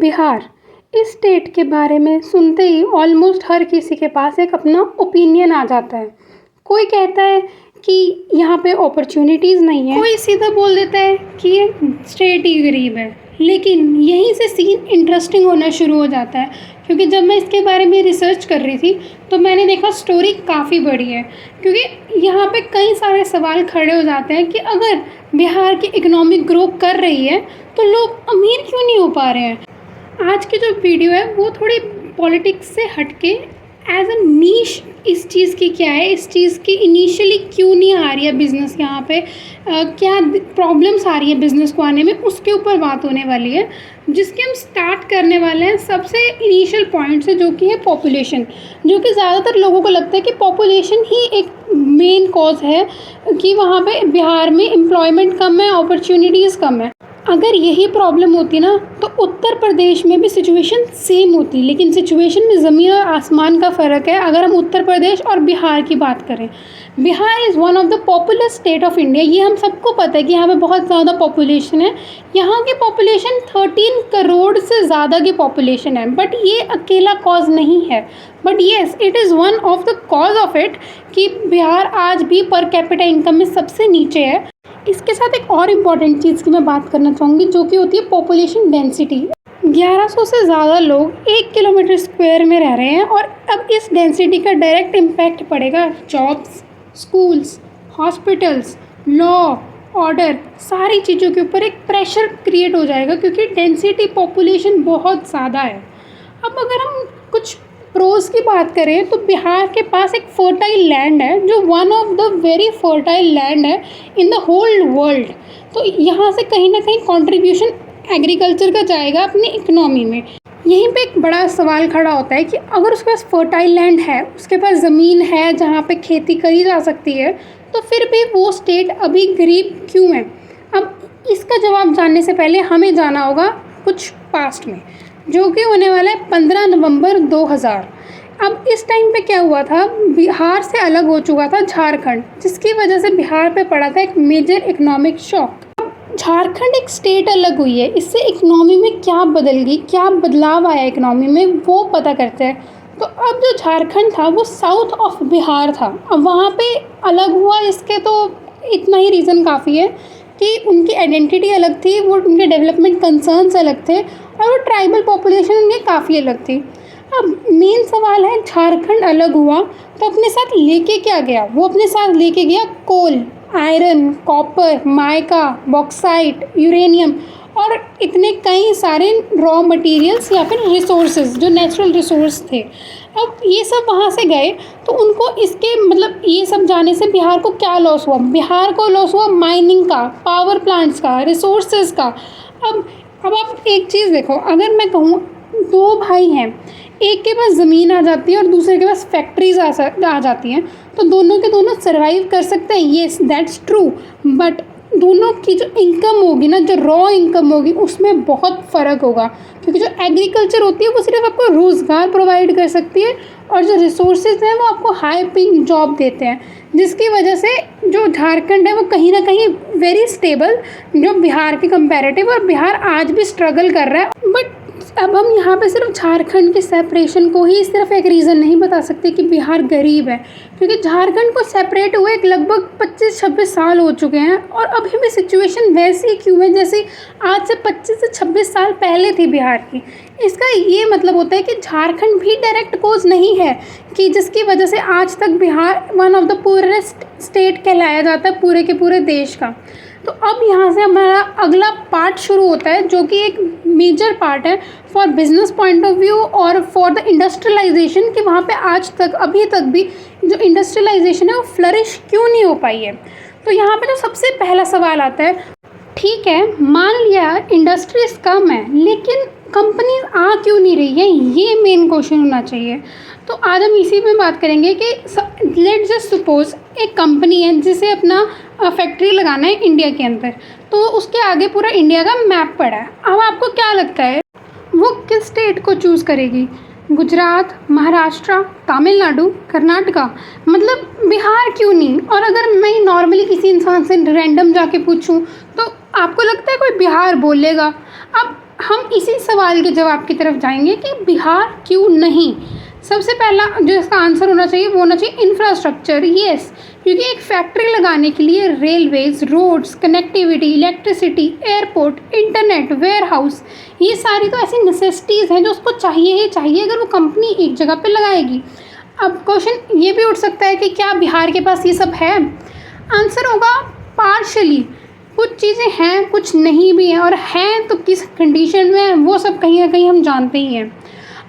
बिहार इस स्टेट के बारे में सुनते ही ऑलमोस्ट हर किसी के पास एक अपना ओपिनियन आ जाता है। कोई कहता है कि यहाँ पे अपॉर्चुनिटीज़ नहीं है, कोई सीधा बोल देता है कि ये स्टेट ही गरीब है। लेकिन यहीं से सीन इंटरेस्टिंग होना शुरू हो जाता है, क्योंकि जब मैं इसके बारे में रिसर्च कर रही थी तो मैंने देखा स्टोरी काफ़ी बड़ी है। क्योंकि यहाँ पे कई सारे सवाल खड़े हो जाते हैं कि अगर बिहार की इकोनॉमी ग्रो कर रही है तो लोग अमीर क्यों नहीं हो पा रहे हैं। आज की जो वीडियो है वो थोड़ी पॉलिटिक्स से हटके एज अ नीश इस चीज़ की क्या है, इस चीज़ की इनिशियली क्यों नहीं आ रही है बिज़नेस यहाँ पे, क्या प्रॉब्लम्स आ रही है बिज़नेस को आने में, उसके ऊपर बात होने वाली है। जिसके हम स्टार्ट करने वाले हैं सबसे इनिशियल पॉइंट से, जो कि है पॉपुलेशन। जो कि ज़्यादातर लोगों को लगता है कि पॉपुलेशन ही एक मेन कॉज है कि वहाँ पे बिहार में एम्प्लॉयमेंट कम है, अपॉर्चुनिटीज़ कम है। अगर यही प्रॉब्लम होती ना तो उत्तर प्रदेश में भी सिचुएशन सेम होती, लेकिन सिचुएशन में ज़मीन और आसमान का फ़र्क है। अगर हम उत्तर प्रदेश और बिहार की बात करें, Bihar is one of the populous state of India. ये हम सबको पता है कि यहाँ पे बहुत ज़्यादा पॉपुलेशन है। यहाँ की पॉपुलेशन 13 करोड़ से ज़्यादा की पॉपुलेशन है। बट ये अकेला कॉज नहीं है, but yes it is one of the cause of it कि बिहार आज भी पर कैपिटा इनकम में सबसे नीचे है। इसके साथ एक और इम्पॉर्टेंट चीज़ की मैं बात करना चाहूँगी, जो कि होती है पॉपुलेशन डेंसिटी। 1100 से ज़्यादा लोग 1 किलोमीटर स्क्वायर में रह रहे हैं, और अब इस डेंसिटी का डायरेक्ट इम्पैक्ट पड़ेगा jobs, schools, hospitals, law, order, सारी चीज़ों के ऊपर एक प्रेशर क्रिएट हो जाएगा, क्योंकि डेंसिटी पॉपुलेशन बहुत ज़्यादा है। अब अगर हम कुछ प्रोज की बात करें तो बिहार के पास एक फर्टाइल लैंड है, जो one of the very fertile land है इन द होल वर्ल्ड। तो यहाँ से कहीं ना कहीं कंट्रीब्यूशन एग्रीकल्चर का जाएगा अपनी इकोनॉमी में। यहीं पे एक बड़ा सवाल खड़ा होता है कि अगर उसके पास फर्टाइल लैंड है, उसके पास ज़मीन है जहाँ पे खेती करी जा सकती है, तो फिर भी वो स्टेट अभी गरीब क्यों है। अब इसका जवाब जानने से पहले हमें जाना होगा कुछ पास्ट में, जो कि होने वाला है 15 नवंबर 2000। अब इस टाइम पे क्या हुआ था, बिहार से अलग हो चुका था झारखंड, जिसकी वजह से बिहार पे पड़ा था एक मेजर इकोनॉमिक शॉक। झारखंड एक स्टेट अलग हुई है, इससे इकोनॉमी में क्या बदल गई, क्या बदलाव आया इकोनॉमी में, वो पता करते हैं। तो अब जो झारखंड था वो साउथ ऑफ बिहार था। अब वहाँ पे अलग हुआ, इसके तो इतना ही रीज़न काफ़ी है कि उनकी आइडेंटिटी अलग थी, वो उनके डेवलपमेंट कंसर्न्स अलग थे, और वो ट्राइबल पॉपुलेशन उनकी काफ़ी अलग थी। अब मेन सवाल है, झारखंड अलग हुआ तो अपने साथ लेके क्या गया। वो अपने साथ लेके गया coal, iron, copper, mica, bauxite, uranium और इतने कई सारे रॉ मटेरियल्स या फिर रिसोर्सेज जो नेचुरल रिसोर्स थे। अब ये सब वहाँ से गए तो उनको इसके मतलब ये सब जाने से बिहार को क्या लॉस हुआ। बिहार को लॉस हुआ माइनिंग का, पावर प्लांट्स का, रिसोर्सेज का। अब आप एक चीज़ देखो, अगर मैं कहूँ 2 भाई हैं, एक के पास ज़मीन आ जाती है और दूसरे के पास फैक्ट्रीज आ जाती हैं, तो दोनों के दोनों सर्वाइव कर सकते हैं। येस दैट्स ट्रू, बट दोनों की जो इनकम होगी ना, जो रॉ इनकम होगी, उसमें बहुत फ़र्क होगा। क्योंकि जो एग्रीकल्चर होती है वो सिर्फ आपको रोज़गार प्रोवाइड कर सकती है, और जो रिसोर्सेज हैं वो आपको हाई पेइंग जॉब देते हैं, जिसकी वजह से जो झारखंड है वो कहीं ना कहीं वेरी स्टेबल जो बिहार के कंपैरेटिव, और बिहार आज भी स्ट्रगल कर रहा है। बट अब हम यहाँ पे सिर्फ झारखंड के सेपरेशन को ही सिर्फ एक रीज़न नहीं बता सकते कि बिहार गरीब है, क्योंकि झारखंड को सेपरेट हुए एक लगभग 25-26 साल हो चुके हैं, और अभी भी सिचुएशन वैसी क्यों है जैसे आज से 25 से 26 साल पहले थी बिहार की। इसका ये मतलब होता है कि झारखंड भी डायरेक्ट कोज नहीं है कि जिसकी वजह से आज तक Bihar one of the poorest state कहलाया जाता है पूरे के पूरे देश का। तो अब यहाँ से हमारा अगला पार्ट शुरू होता है, जो कि एक मेजर पार्ट है for business point of view और फॉर द इंडस्ट्रियलाइजेशन, कि वहाँ पे आज तक अभी तक भी जो इंडस्ट्रियलाइजेशन है वो फ्लरिश क्यों नहीं हो पाई है। तो यहाँ पे जो सबसे पहला सवाल आता है, ठीक है मान लिया इंडस्ट्रीज कम है, लेकिन कंपनीज आ क्यों नहीं रही है, ये मेन क्वेश्चन होना चाहिए। तो आज हम इसी में बात करेंगे कि लेट्स जस्ट सपोज एक कंपनी है जिसे अपना फैक्ट्री लगाना है इंडिया के अंदर, तो उसके आगे पूरा इंडिया का मैप पड़ा है। अब आपको क्या लगता है वो किस स्टेट को चूज़ करेगी, गुजरात, महाराष्ट्र, तमिलनाडु, कर्नाटका, मतलब बिहार क्यों नहीं। और अगर मैं नॉर्मली किसी इंसान से रैंडम जाके पूछूं तो आपको लगता है कोई बिहार बोलेगा। अब हम इसी सवाल के जवाब की तरफ जाएंगे कि बिहार क्यों नहीं। सबसे पहला जो इसका आंसर होना चाहिए वो होना चाहिए इंफ्रास्ट्रक्चर। येस, क्योंकि एक फैक्ट्री लगाने के लिए railways, roads, connectivity, electricity, airport, internet, warehouse, ये सारी तो ऐसी नेसेसिटीज़ हैं जो उसको चाहिए ही चाहिए अगर वो कंपनी एक जगह पे लगाएगी। अब क्वेश्चन ये भी उठ सकता है कि क्या बिहार के पास ये सब है? आंसर होगा पार्शली। कुछ चीज़ें हैं, कुछ नहीं भी हैं, और हैं तो किस कंडीशन में है वो सब कहीं ना कहीं हम जानते ही हैं।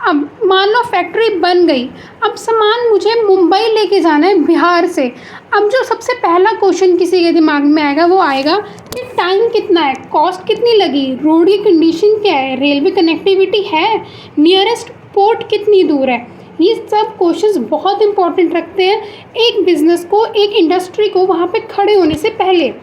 अब मान लो फैक्ट्री बन गई, अब सामान मुझे मुंबई लेके जाना है बिहार से। अब जो सबसे पहला क्वेश्चन किसी के दिमाग में आएगा वो आएगा कि टाइम कितना है, कॉस्ट कितनी लगी, रोड की कंडीशन क्या है, रेलवे कनेक्टिविटी है, नियरेस्ट पोर्ट कितनी दूर है। ये सब क्वेश्चंस बहुत इंपॉर्टेंट रखते हैं एक बिज़नेस को, एक इंडस्ट्री को वहाँ पे खड़े होने से पहले।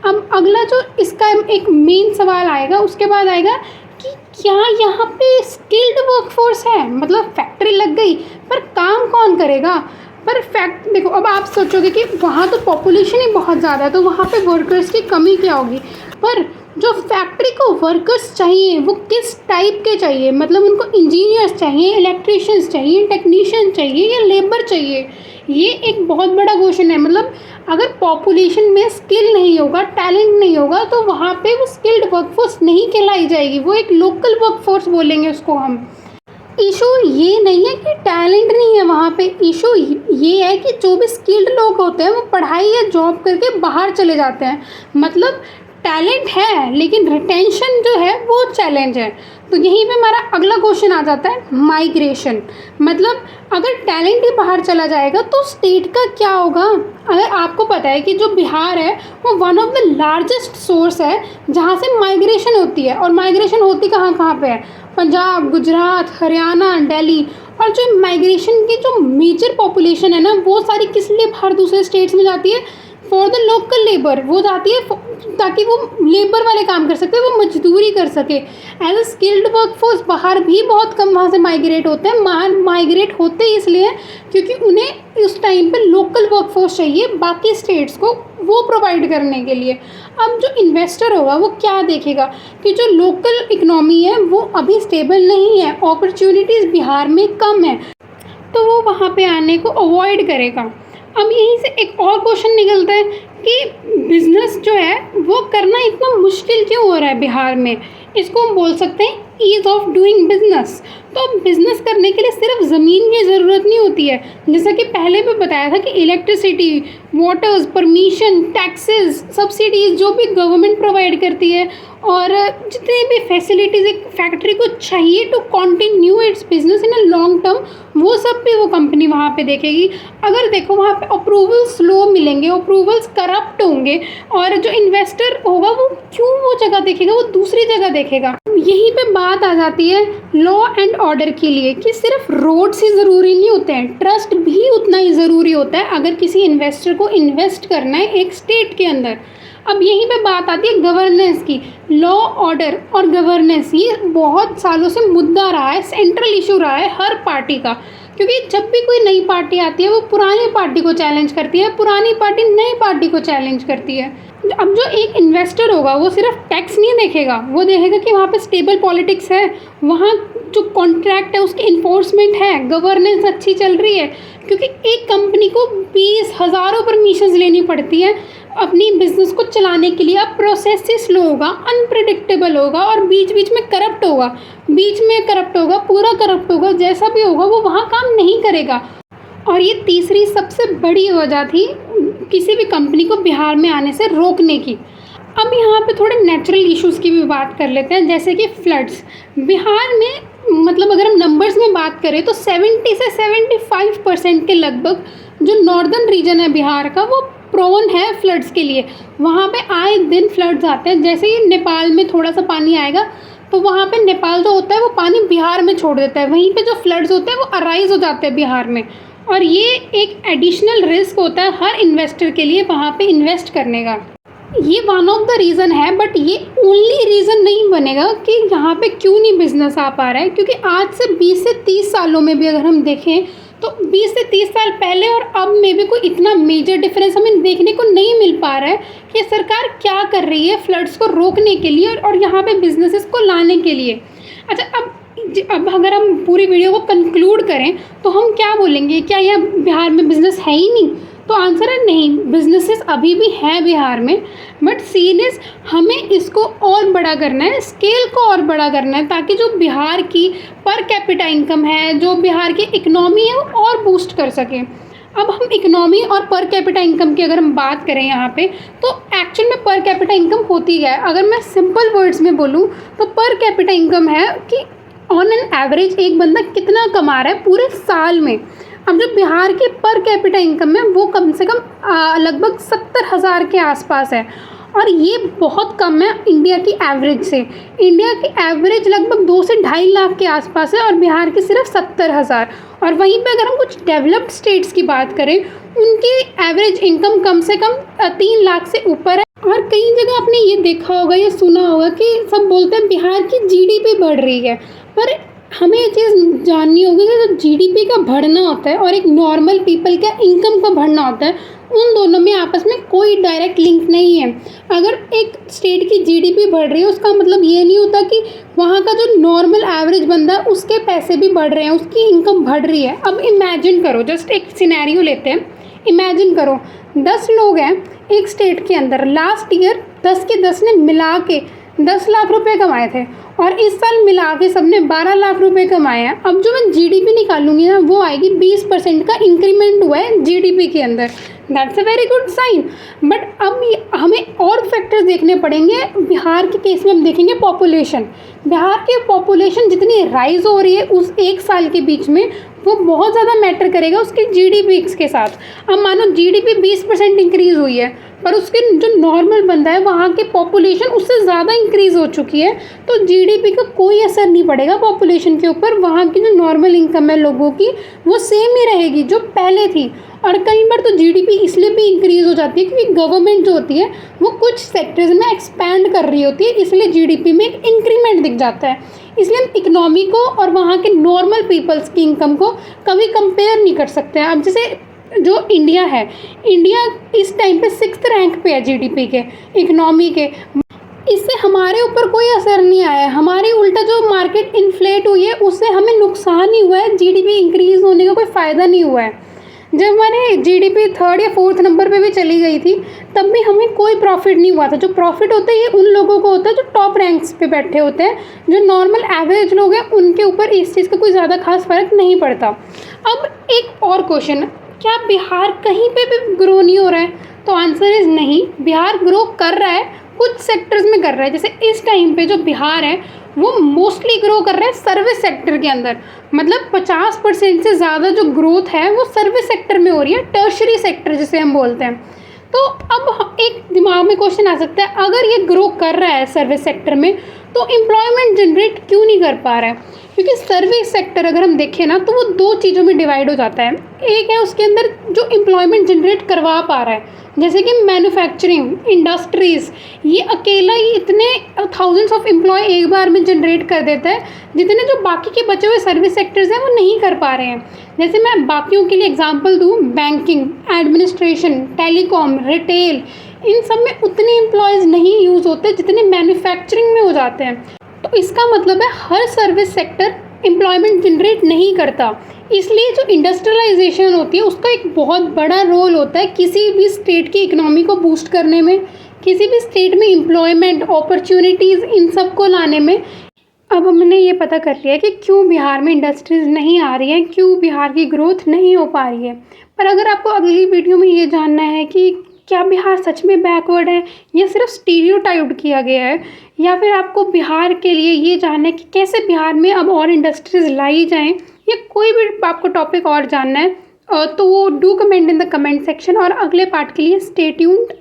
अब अगला जो इसका एक मेन सवाल आएगा उसके बाद आएगा कि क्या यहाँ पे स्किल्ड वर्कफोर्स है, मतलब फैक्ट्री लग गई पर काम कौन करेगा। पर देखो, अब आप सोचोगे कि वहाँ तो पॉपुलेशन ही बहुत ज़्यादा है तो वहाँ पे वर्कर्स की कमी क्या होगी, पर जो फैक्ट्री को वर्कर्स चाहिए वो किस टाइप के चाहिए, मतलब उनको इंजीनियर्स चाहिए, इलेक्ट्रिशियंस चाहिए, टेक्नीशियन चाहिए या लेबर चाहिए, ये एक बहुत बड़ा क्वेश्चन है। मतलब अगर पॉपुलेशन में स्किल नहीं होगा, टैलेंट नहीं होगा तो वहाँ पे वो स्किल्ड वर्कफोर्स नहीं कहलाई जाएगी, वो एक लोकल वर्कफोर्स बोलेंगे उसको हम। इशू ये नहीं है कि टैलेंट नहीं है वहाँ पे, इशू ये है कि जो भी स्किल्ड लोग होते हैं वो पढ़ाई या जॉब करके बाहर चले जाते हैं। मतलब टैलेंट है लेकिन रिटेंशन जो है वो चैलेंज है। तो यहीं पे हमारा अगला क्वेश्चन आ जाता है माइग्रेशन। मतलब अगर टैलेंट ही बाहर चला जाएगा तो स्टेट का क्या होगा। अगर आपको पता है कि जो बिहार है वो one of the largest source है जहाँ से माइग्रेशन होती है, और माइग्रेशन होती कहाँ कहाँ पे है, पंजाब, गुजरात, हरियाणा, दिल्ली। और जो माइग्रेशन की जो मेजर पॉपुलेशन है ना वो सारी किस लिए बाहर दूसरे स्टेट्स में जाती है, फॉर द लोकल लेबर। वो जाती है ताकि वो लेबर वाले काम कर सके, वो मजदूरी कर सके। एज अ स्किल्ड वर्कफोर्स बाहर भी बहुत कम वहाँ से माइग्रेट होते हैं। माइग्रेट होते इसलिए क्योंकि उन्हें उस टाइम पे लोकल वर्कफोर्स चाहिए बाकी स्टेट्स को वो प्रोवाइड करने के लिए। अब जो इन्वेस्टर होगा वो क्या देखेगा कि जो लोकल इकनॉमी है वो अभी स्टेबल नहीं है, अपॉर्चुनिटीज़ बिहार में कम है, तो वो वहाँ पे आने को अवॉइड करेगा। अब यहीं से एक और क्वेश्चन निकलता है कि बिज़नेस जो है वो करना इतना मुश्किल क्यों हो रहा है बिहार में। इसको हम बोल सकते हैं ईज़ ऑफ डूइंग बिजनेस। तो बिज़नेस करने के लिए सिर्फ ज़मीन की ज़रूरत नहीं होती है, जैसा कि पहले भी बताया था कि electricity, waters, permission, taxes, subsidies जो भी गवर्नमेंट प्रोवाइड करती है, और जितनी भी फैसिलिटीज़ एक फैक्ट्री को चाहिए to continue its business in a long term, वो सब भी वो कंपनी वहाँ पे देखेगी। अगर देखो वहाँ पे अप्रूवल्स स्लो मिलेंगे, अप्रूवल्स करप्ट होंगे, और जो इन्वेस्टर होगा वो क्यों वो जगह देखेगा, वो दूसरी जगह देखेगा। यहीं पे बात आ जाती है लॉ एंड ऑर्डर के लिए कि सिर्फ रोड्स ही ज़रूरी नहीं होते हैं, ट्रस्ट भी उतना ही ज़रूरी होता है अगर किसी इन्वेस्टर को इन्वेस्ट करना है एक स्टेट के अंदर। अब यहीं पे बात आती है गवर्नेंस की। लॉ, ऑर्डर और गवर्नेंस ये बहुत सालों से मुद्दा रहा है, सेंट्रल इशू रहा है हर पार्टी का, क्योंकि जब भी कोई नई पार्टी आती है वो पुरानी पार्टी को चैलेंज करती है, पुरानी पार्टी नई पार्टी को चैलेंज करती है। अब जो एक इन्वेस्टर होगा वो सिर्फ टैक्स नहीं देखेगा, वो देखेगा कि वहाँ पे स्टेबल पॉलिटिक्स है, वहाँ जो कॉन्ट्रैक्ट है उसकी इन्फोर्समेंट है, गवर्नेंस अच्छी चल रही है। क्योंकि एक कंपनी को 20 हज़ारों परमिशंस लेनी पड़ती है अपनी बिजनेस को चलाने के लिए। अब प्रोसेस से स्लो होगा, अनप्रिडिक्टेबल होगा, और बीच बीच में करप्ट होगा, पूरा करप्ट होगा, जैसा भी होगा वो वहाँ काम नहीं करेगा। और ये तीसरी सबसे बड़ी वजह थी किसी भी कंपनी को बिहार में आने से रोकने की। अब यहाँ पे थोड़े नेचुरल इश्यूज़ की भी बात कर लेते हैं, जैसे कि फ्लड्स। बिहार में मतलब अगर हम नंबर्स में बात करें तो 70 से 75% के लगभग जो नॉर्दर्न रीजन है बिहार का वो प्रोन है फ्लड्स के लिए। वहाँ पे आए दिन फ्लड्स आते हैं। जैसे ही नेपाल में थोड़ा सा पानी आएगा तो वहाँ पे नेपाल जो होता है वो पानी बिहार में छोड़ देता है, वहीं पे जो फ्लड्स होते हैं वो अराइज हो जाते हैं बिहार में। और ये एक एडिशनल रिस्क होता है हर इन्वेस्टर के लिए वहाँ पे इन्वेस्ट करने का। ये वन ऑफ द रीज़न है, बट ये ओनली रीज़न नहीं बनेगा कि यहाँ पे क्यों नहीं बिजनेस आ पा रहा है। क्योंकि आज से 20 से 30 सालों में भी अगर हम देखें तो 20 से 30 साल पहले और अब में भी कोई इतना मेजर डिफरेंस हमें देखने को नहीं मिल पा रहा है कि सरकार क्या कर रही है फ्लड्स को रोकने के लिए और यहाँ पे बिजनेसेस को लाने के लिए। अच्छा, अब अगर हम पूरी वीडियो को कंक्लूड करें तो हम क्या बोलेंगे, क्या यह बिहार में बिजनेस है ही नहीं? तो आंसर है नहीं, बिजनेसेस अभी भी हैं बिहार में, बट सीन इज हमें इसको और बड़ा करना है, स्केल को और बड़ा करना है, ताकि जो बिहार की पर कैपिटा इनकम है, जो बिहार की इकनॉमी है, वो और बूस्ट कर सके। अब हम इकनॉमी और पर कैपिटा इनकम की अगर हम बात करें यहाँ पे, तो एक्चुअल में पर कैपिटा इनकम होती है, अगर मैं सिंपल वर्ड्स में बोलूँ तो पर कैपिटा इनकम है कि ऑन एन एवरेज एक बंदा कितना कमा रहा है पूरे साल में। अब जो बिहार की पर कैपिटा इनकम है वो कम से कम लगभग 70,000 के आसपास है, और ये बहुत कम है इंडिया की एवरेज से। इंडिया की एवरेज लगभग 2 से 2.5 लाख के आसपास है और बिहार की सिर्फ 70,000। और वहीं पे अगर हम कुछ डेवलप्ड स्टेट्स की बात करें, उनकी एवरेज इनकम कम से कम 3 लाख से ऊपर है। और कई जगह आपने ये देखा होगा या सुना होगा कि सब बोलते हैं बिहार की जीडीपी बढ़ रही है, पर हमें ये चीज़ जाननी होगी कि जो जीडीपी का बढ़ना होता है और एक नॉर्मल पीपल का इनकम का बढ़ना होता है, उन दोनों में आपस में कोई डायरेक्ट लिंक नहीं है। अगर एक स्टेट की जीडीपी बढ़ रही है उसका मतलब ये नहीं होता कि वहाँ का जो नॉर्मल एवरेज बंदा है उसके पैसे भी बढ़ रहे हैं, उसकी इनकम बढ़ रही है। अब इमेजिन करो, जस्ट एक सिनेरियो लेते हैं, इमेजिन करो 10 लोग हैं एक स्टेट के अंदर, लास्ट ईयर 10 के 10 ने मिला के 10 लाख रुपए कमाए थे और इस साल मिला के सबने 12 लाख रुपए कमाए हैं। अब जो मैं जीडीपी निकालूंगी ना वो आएगी 20% का इंक्रीमेंट हुआ है जीडीपी के अंदर। That's a very good sign. But अब हमें और फैक्टर्स देखने पड़ेंगे। बिहार के केस में हम देखेंगे पॉपुलेशन। बिहार की पॉपुलेशन जितनी राइज हो रही है उस एक साल के बीच में, वो बहुत ज़्यादा मैटर करेगा उसकी जीडीपी के साथ। अब मानो जीडीपी 20% इंक्रीज़ हुई है, पर उसके जो नॉर्मल बंदा है वहाँ की पॉपुलेशन उससे ज़्यादा इंक्रीज़ हो चुकी है, तो जीडीपी का कोई असर नहीं पड़ेगा पॉपुलेशन के ऊपर। वहाँ की जो नॉर्मल इनकम है लोगों की वो सेम ही रहेगी जो पहले थी। और कई बार तो जीडीपी इसलिए भी इंक्रीज़ हो जाती है क्योंकि गवर्नमेंट जो होती है वो कुछ सेक्टर्स में एक्सपैंड कर रही होती है, इसलिए जीडीपी में एक इंक्रीमेंट दिख जाता है। इसलिए हम इकनॉमी को और वहाँ के नॉर्मल पीपल्स की इनकम को कभी कंपेयर नहीं कर सकते हैं। अब जैसे जो इंडिया है, इंडिया इस टाइम पे 6th रैंक पे है जीडीपी के, इकनॉमी के। इससे हमारे ऊपर कोई असर नहीं आया है, हमारी उल्टा जो मार्केट इन्फ्लेट हुई है उससे हमें नुकसान ही हुआ है, जीडीपी इंक्रीज़ होने का कोई फ़ायदा नहीं हुआ है। जब हमारे जीडीपी 3rd या 4th नंबर पे भी चली गई थी तब भी हमें कोई प्रॉफिट नहीं हुआ था। जो प्रॉफिट होता है ये उन लोगों को होता है जो टॉप रैंक्स पे बैठे होते हैं। जो नॉर्मल एवरेज लोग हैं उनके ऊपर इस चीज़ का कोई ज़्यादा खास फ़र्क नहीं पड़ता। अब एक और क्वेश्चन, क्या बिहार कहीं पे भी ग्रो नहीं हो रहा है? तो आंसर इज़ नहीं, बिहार ग्रो कर रहा है, कुछ सेक्टर्स में कर रहा है। जैसे इस टाइम पे जो बिहार है वो मोस्टली ग्रो कर रहा है सर्विस सेक्टर के अंदर, मतलब 50% से ज़्यादा जो ग्रोथ है वो सर्विस सेक्टर में हो रही है, टर्शरी सेक्टर जिसे हम बोलते हैं। तो अब एक दिमाग में क्वेश्चन आ सकता है, अगर ये ग्रो कर रहा है सर्विस सेक्टर में तो एम्प्लॉयमेंट जनरेट क्यों नहीं कर पा रहा है? क्योंकि सर्विस सेक्टर अगर हम देखें ना तो वो 2 चीज़ों में डिवाइड हो जाता है। एक है उसके अंदर जो एम्प्लॉयमेंट जनरेट करवा पा रहा है, जैसे कि मैन्युफैक्चरिंग, इंडस्ट्रीज़, ये अकेला ही इतने थाउजेंड्स ऑफ एम्प्लॉय एक बार में जनरेट कर देता है जितने जो बाकी के बचे हुए सर्विस सेक्टर्स हैं वो नहीं कर पा रहे हैं। जैसे मैं बाकियों के लिए एग्जांपल दूँ, बैंकिंग, एडमिनिस्ट्रेशन, टेलीकॉम, रिटेल, इन सब में उतने एम्प्लॉयज़ नहीं यूज़ होते जितने मैन्युफैक्चरिंग में हो जाते हैं। तो इसका मतलब है हर सर्विस सेक्टर एम्प्लॉयमेंट जनरेट नहीं करता। इसलिए जो इंडस्ट्रियलाइजेशन होती है उसका एक बहुत बड़ा रोल होता है किसी भी स्टेट की इकोनॉमी को बूस्ट करने में, किसी भी स्टेट में एम्प्लॉयमेंट अपॉर्चुनिटीज़ इन सब को लाने में। अब हमने ये पता कर लिया कि क्यों बिहार में इंडस्ट्रीज़ नहीं आ रही हैं, क्यों बिहार की ग्रोथ नहीं हो पा रही है। पर अगर आपको अगली वीडियो में ये जानना है कि क्या बिहार सच में बैकवर्ड है या सिर्फ स्टीरियोटाइप्ड किया गया है, या फिर आपको बिहार के लिए ये जानना है कि कैसे बिहार में अब और इंडस्ट्रीज़ लाई जाएं, या कोई भी आपको टॉपिक और जानना है, तो वो do comment in the comment section. और अगले पार्ट के लिए स्टे ट्यून्ड।